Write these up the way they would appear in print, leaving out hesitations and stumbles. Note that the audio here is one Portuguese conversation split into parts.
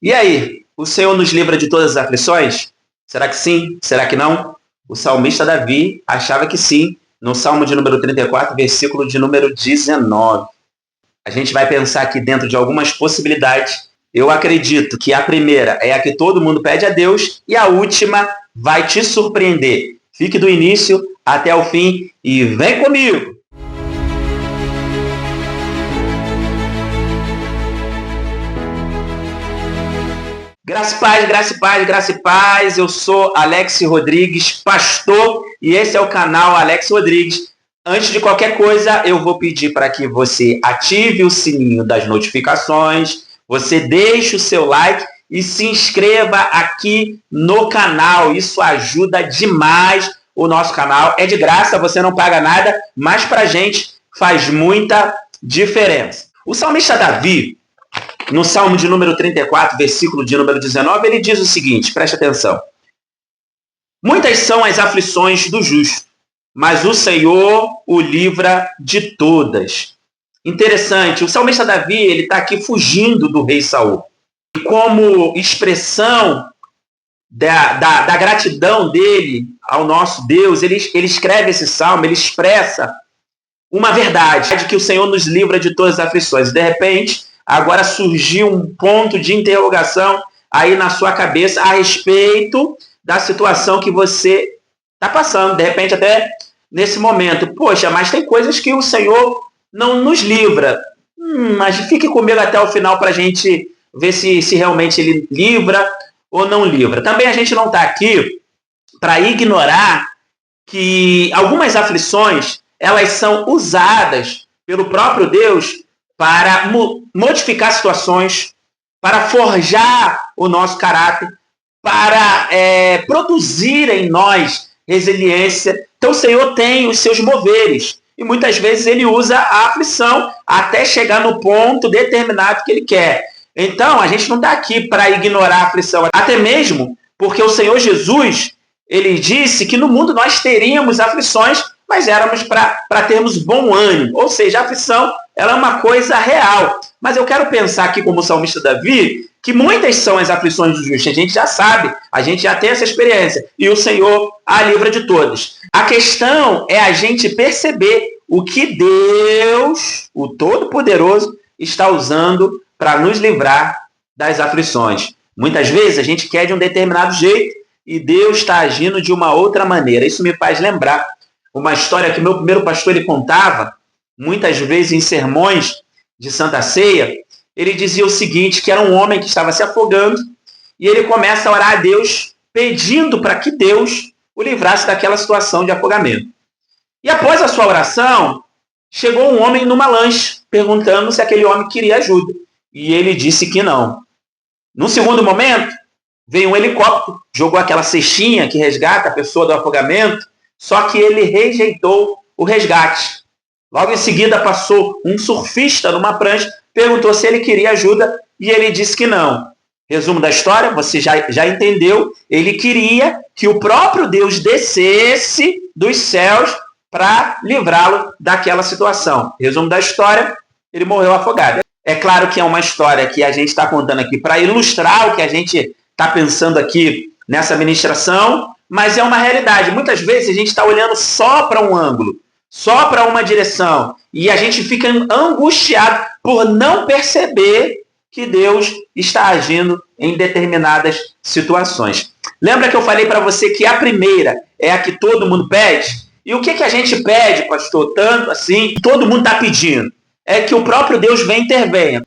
E aí, o Senhor nos livra de todas as aflições? Será que sim? Será que não? O salmista Davi achava que sim, no Salmo de número 34, versículo de número 19. A gente vai pensar aqui dentro de algumas possibilidades. Eu acredito que a primeira é a que todo mundo pede a Deus e a última vai te surpreender. Fique do início até o fim e vem comigo! Graça e paz, graça e paz, graça e paz. Eu sou Alex Rodrigues, pastor, e esse é o canal Alex Rodrigues. Antes de qualquer coisa, eu vou pedir para que você ative o sininho das notificações, você deixe o seu like e se inscreva aqui no canal. Isso ajuda demais o nosso canal. É de graça, você não paga nada, mas para a gente faz muita diferença. O salmista Davi, no Salmo de número 34, versículo de número 19, ele diz o seguinte, preste atenção. Muitas são as aflições do justo, mas o Senhor o livra de todas. Interessante, o salmista Davi ele está aqui fugindo do rei Saul. E como expressão da gratidão dele ao nosso Deus, ele escreve esse salmo, ele expressa uma verdade, de que o Senhor nos livra de todas as aflições. De repente, agora surgiu um ponto de interrogação aí na sua cabeça a respeito da situação que você está passando. De repente, até nesse momento. Poxa, mas tem coisas que o Senhor não nos livra. Mas fique comigo até o final para a gente ver se realmente Ele livra ou não livra. Também a gente não está aqui para ignorar que algumas aflições elas são usadas pelo próprio Deus para modificar situações, para forjar o nosso caráter, para produzir em nós resiliência. Então o Senhor tem os seus moveres e muitas vezes ele usa a aflição até chegar no ponto determinado que ele quer. Então a gente não está aqui para ignorar a aflição, até mesmo porque o Senhor Jesus ele disse que no mundo nós teríamos aflições, mas éramos para termos bom ânimo. Ou seja, a aflição ela é uma coisa real. Mas eu quero pensar aqui como o salmista Davi, que muitas são as aflições do justo. A gente já sabe, a gente já tem essa experiência. E o Senhor a livra de todas. A questão é a gente perceber o que Deus, o Todo-Poderoso, está usando para nos livrar das aflições. Muitas vezes a gente quer de um determinado jeito e Deus está agindo de uma outra maneira. Isso me faz lembrar uma história que meu primeiro pastor ele contava, muitas vezes em sermões de Santa Ceia. Ele dizia o seguinte, que era um homem que estava se afogando e ele começa a orar a Deus pedindo para que Deus o livrasse daquela situação de afogamento. E após a sua oração, chegou um homem numa lancha perguntando se aquele homem queria ajuda. E ele disse que não. No segundo momento, veio um helicóptero, jogou aquela cestinha que resgata a pessoa do afogamento, só que ele rejeitou o resgate. Logo em seguida passou um surfista numa prancha, perguntou se ele queria ajuda e ele disse que não. Resumo da história, você já entendeu, ele queria que o próprio Deus descesse dos céus para livrá-lo daquela situação. Resumo da história, ele morreu afogado. É claro que é uma história que a gente está contando aqui para ilustrar o que a gente está pensando aqui nessa ministração, mas é uma realidade. Muitas vezes a gente está olhando só para um ângulo, só para uma direção, e a gente fica angustiado por não perceber que Deus está agindo em determinadas situações. Lembra que eu falei para você que a primeira é a que todo mundo pede? E o que a gente pede, pastor? Tanto assim, todo mundo está pedindo. É que o próprio Deus venha e intervenha.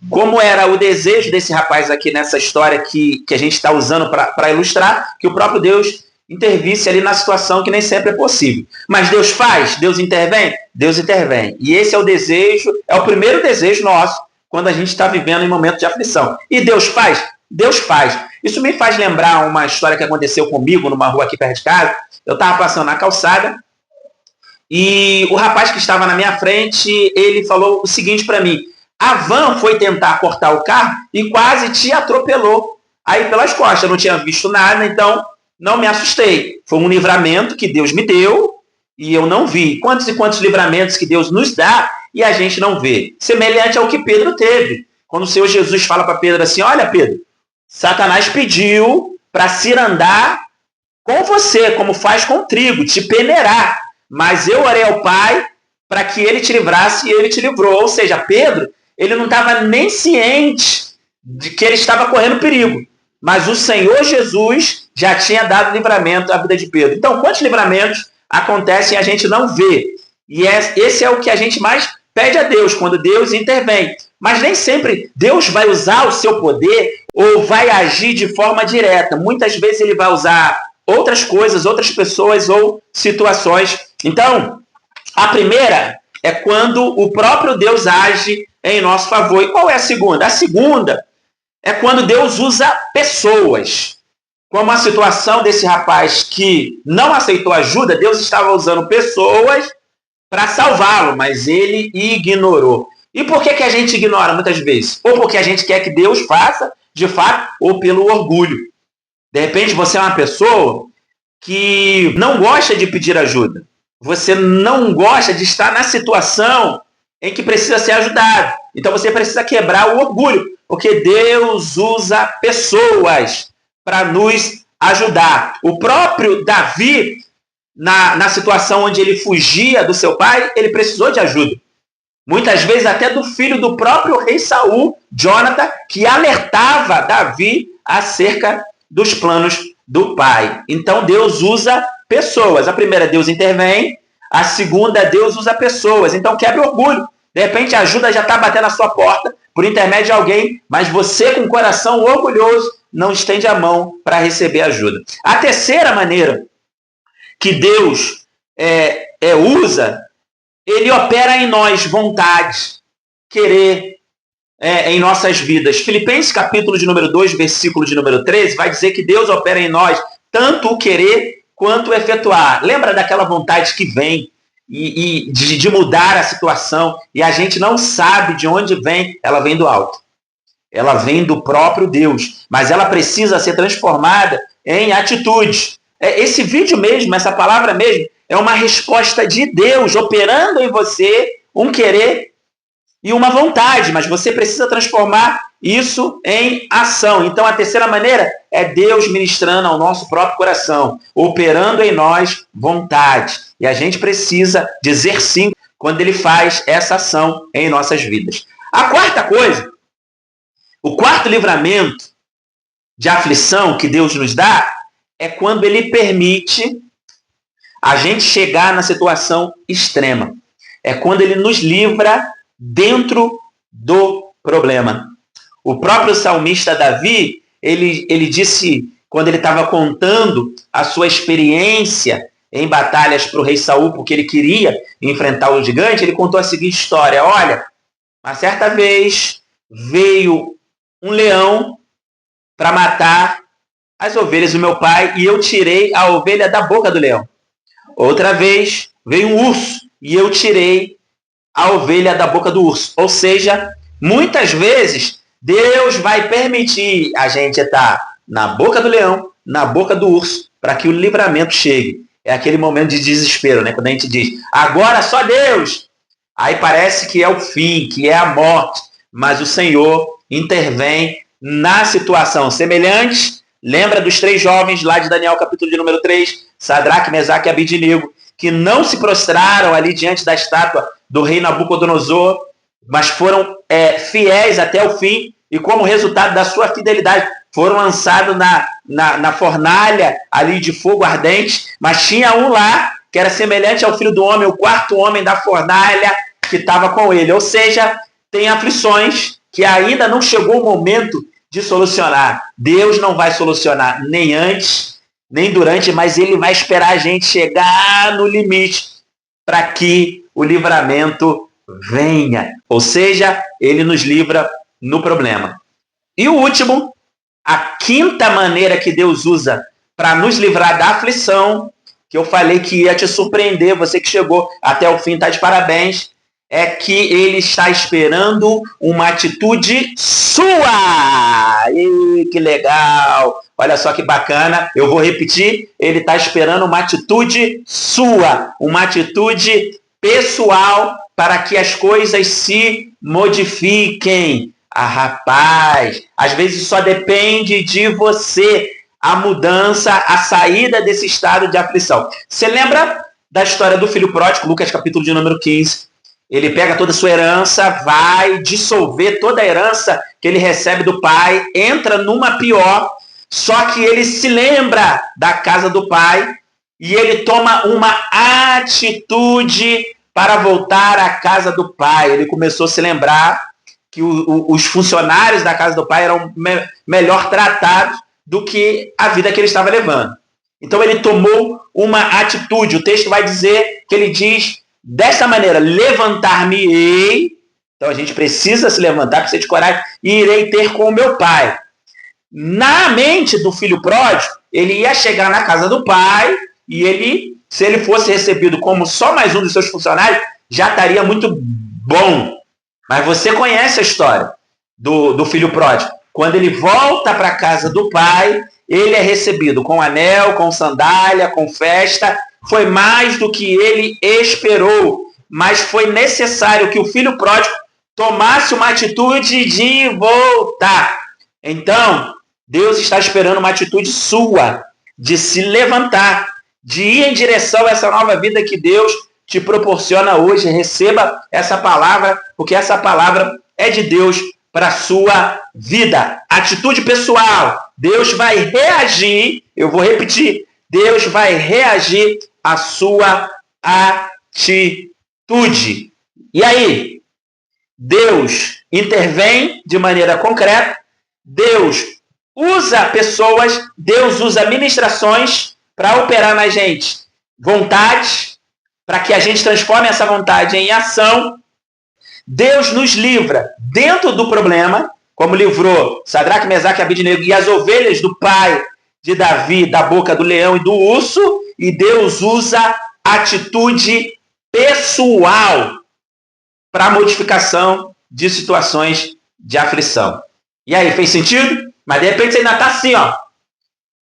Como era o desejo desse rapaz aqui nessa história que a gente está usando para ilustrar, que o próprio Deus intervisse ali na situação que nem sempre é possível. Mas Deus faz? Deus intervém? Deus intervém. E esse é o desejo, é o primeiro desejo nosso quando a gente está vivendo em momentos de aflição. E Deus faz? Deus faz. Isso me faz lembrar uma história que aconteceu comigo numa rua aqui perto de casa. Eu estava passando na calçada e o rapaz que estava na minha frente, ele falou o seguinte para mim: a van foi tentar cortar o carro e quase te atropelou aí pelas costas. Eu não tinha visto nada, então não me assustei. Foi um livramento que Deus me deu e eu não vi. Quantos e quantos livramentos que Deus nos dá e a gente não vê. Semelhante ao que Pedro teve. Quando o Senhor Jesus fala para Pedro assim: olha, Pedro, Satanás pediu para cirandar com você, como faz com o trigo, te peneirar. Mas eu orei ao Pai para que ele te livrasse e ele te livrou. Ou seja, Pedro, ele não estava nem ciente de que ele estava correndo perigo. Mas o Senhor Jesus já tinha dado livramento à vida de Pedro. Então, quantos livramentos acontecem e a gente não vê? E esse é o que a gente mais pede a Deus, quando Deus intervém. Mas nem sempre Deus vai usar o seu poder ou vai agir de forma direta. Muitas vezes ele vai usar outras coisas, outras pessoas ou situações. Então, a primeira é quando o próprio Deus age em nosso favor. E qual é a segunda? A segunda é quando Deus usa pessoas. Como a situação desse rapaz que não aceitou ajuda, Deus estava usando pessoas para salvá-lo, mas ele ignorou. E por que a gente ignora muitas vezes? Ou porque a gente quer que Deus faça, de fato, ou pelo orgulho. De repente você é uma pessoa que não gosta de pedir ajuda. Você não gosta de estar na situação em que precisa ser ajudado. Então você precisa quebrar o orgulho, porque Deus usa pessoas para nos ajudar. O próprio Davi, na situação onde ele fugia do seu pai, ele precisou de ajuda. Muitas vezes até do filho do próprio rei Saul, Jonathan, que alertava Davi acerca dos planos do pai. Então Deus usa pessoas. A primeira, Deus intervém. A segunda, Deus usa pessoas. Então quebra o orgulho. De repente a ajuda já está batendo na sua porta por intermédio de alguém, mas você com o coração orgulhoso não estende a mão para receber ajuda. A terceira maneira que Deus usa, ele opera em nós vontade, querer em nossas vidas. Filipenses capítulo de número 2, versículo de número 13, vai dizer que Deus opera em nós tanto o querer quanto o efetuar. Lembra daquela vontade que vem e de mudar a situação e a gente não sabe de onde vem? Ela vem do alto. Ela vem do próprio Deus, mas ela precisa ser transformada em atitudes. Esse vídeo mesmo, essa palavra mesmo, é uma resposta de Deus operando em você um querer e uma vontade, mas você precisa transformar isso em ação. Então, a terceira maneira é Deus ministrando ao nosso próprio coração, operando em nós vontade. E a gente precisa dizer sim quando ele faz essa ação em nossas vidas. A quarta coisa, o quarto livramento de aflição que Deus nos dá é quando ele permite a gente chegar na situação extrema. É quando ele nos livra dentro do problema. O próprio salmista Davi, ele disse, quando ele estava contando a sua experiência em batalhas para o rei Saul, porque ele queria enfrentar o gigante, ele contou a seguinte história: olha, uma certa vez veio um leão para matar as ovelhas do meu pai e eu tirei a ovelha da boca do leão. Outra vez veio um urso e eu tirei a ovelha da boca do urso. Ou seja, muitas vezes Deus vai permitir a gente estar na boca do leão, na boca do urso, para que o livramento chegue. É aquele momento de desespero, né? Quando a gente diz, agora só Deus. Aí parece que é o fim, que é a morte. Mas o Senhor intervém na situação semelhante. Lembra dos 3 jovens lá de Daniel, capítulo de número 3, Sadraque, Mesaque e Abidnego, que não se prostraram ali diante da estátua do rei Nabucodonosor, mas foram fiéis até o fim, e como resultado da sua fidelidade, foram lançados na fornalha ali de fogo ardente, mas tinha um lá que era semelhante ao filho do homem, o quarto homem da fornalha que estava com ele. Ou seja, tem aflições que ainda não chegou o momento de solucionar. Deus não vai solucionar nem antes, nem durante, mas ele vai esperar a gente chegar no limite para que o livramento venha. Ou seja, ele nos livra no problema. E o último, a quinta maneira que Deus usa para nos livrar da aflição, que eu falei que ia te surpreender, você que chegou até o fim está de parabéns, é que ele está esperando uma atitude sua. Ih, que legal! Olha só que bacana. Eu vou repetir. Ele está esperando uma atitude sua, uma atitude pessoal para que as coisas se modifiquem. Ah, rapaz, às vezes só depende de você a mudança, a saída desse estado de aflição. Você lembra da história do filho pródigo, Lucas capítulo de número 15? Ele pega toda a sua herança, vai dissolver toda a herança que ele recebe do pai, entra numa pior, só que ele se lembra da casa do pai e ele toma uma atitude para voltar à casa do pai. Ele começou a se lembrar que os funcionários da casa do pai eram melhor tratados do que a vida que ele estava levando. Então ele tomou uma atitude. O texto vai dizer que ele diz dessa maneira: levantar-me-ei. Então a gente precisa se levantar, precisa de coragem, e irei ter com o meu pai. Na mente do filho pródigo, ele ia chegar na casa do pai e ele, se ele fosse recebido como só mais um dos seus funcionários, já estaria muito bom. Mas você conhece a história do filho pródigo. Quando ele volta para a casa do pai, ele é recebido com anel, com sandália, com festa. Foi mais do que ele esperou, mas foi necessário que o filho pródigo tomasse uma atitude de voltar. Então, Deus está esperando uma atitude sua, de se levantar, de ir em direção a essa nova vida que Deus te proporciona hoje. Receba essa palavra, porque essa palavra é de Deus para a sua vida. Atitude pessoal. Deus vai reagir, eu vou repetir, Deus vai reagir à sua atitude. E aí? Deus intervém de maneira concreta, Deus usa pessoas, Deus usa ministrações para operar na gente vontade, para que a gente transforme essa vontade em ação. Deus nos livra dentro do problema, como livrou Sadraque, Mesaque e Abednego e as ovelhas do pai de Davi da boca do leão e do urso, e Deus usa atitude pessoal para a modificação de situações de aflição. E aí, fez sentido? Mas de repente você ainda está assim, ó.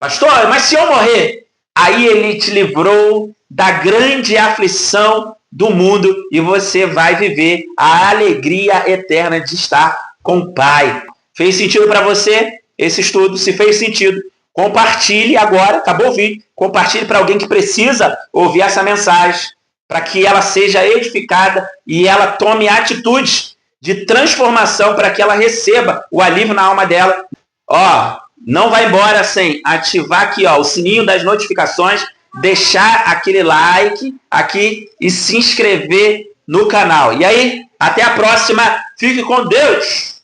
Pastor, mas se eu morrer? Aí ele te livrou da grande aflição do mundo e você vai viver a alegria eterna de estar com o Pai. Fez sentido para você esse estudo? Se fez sentido, compartilhe agora, acabou o vídeo, compartilhe para alguém que precisa ouvir essa mensagem, para que ela seja edificada e ela tome atitudes de transformação para que ela receba o alívio na alma dela. Ó, não vai embora sem ativar aqui, ó, o sininho das notificações, deixar aquele like aqui e se inscrever no canal. E aí, até a próxima. Fique com Deus!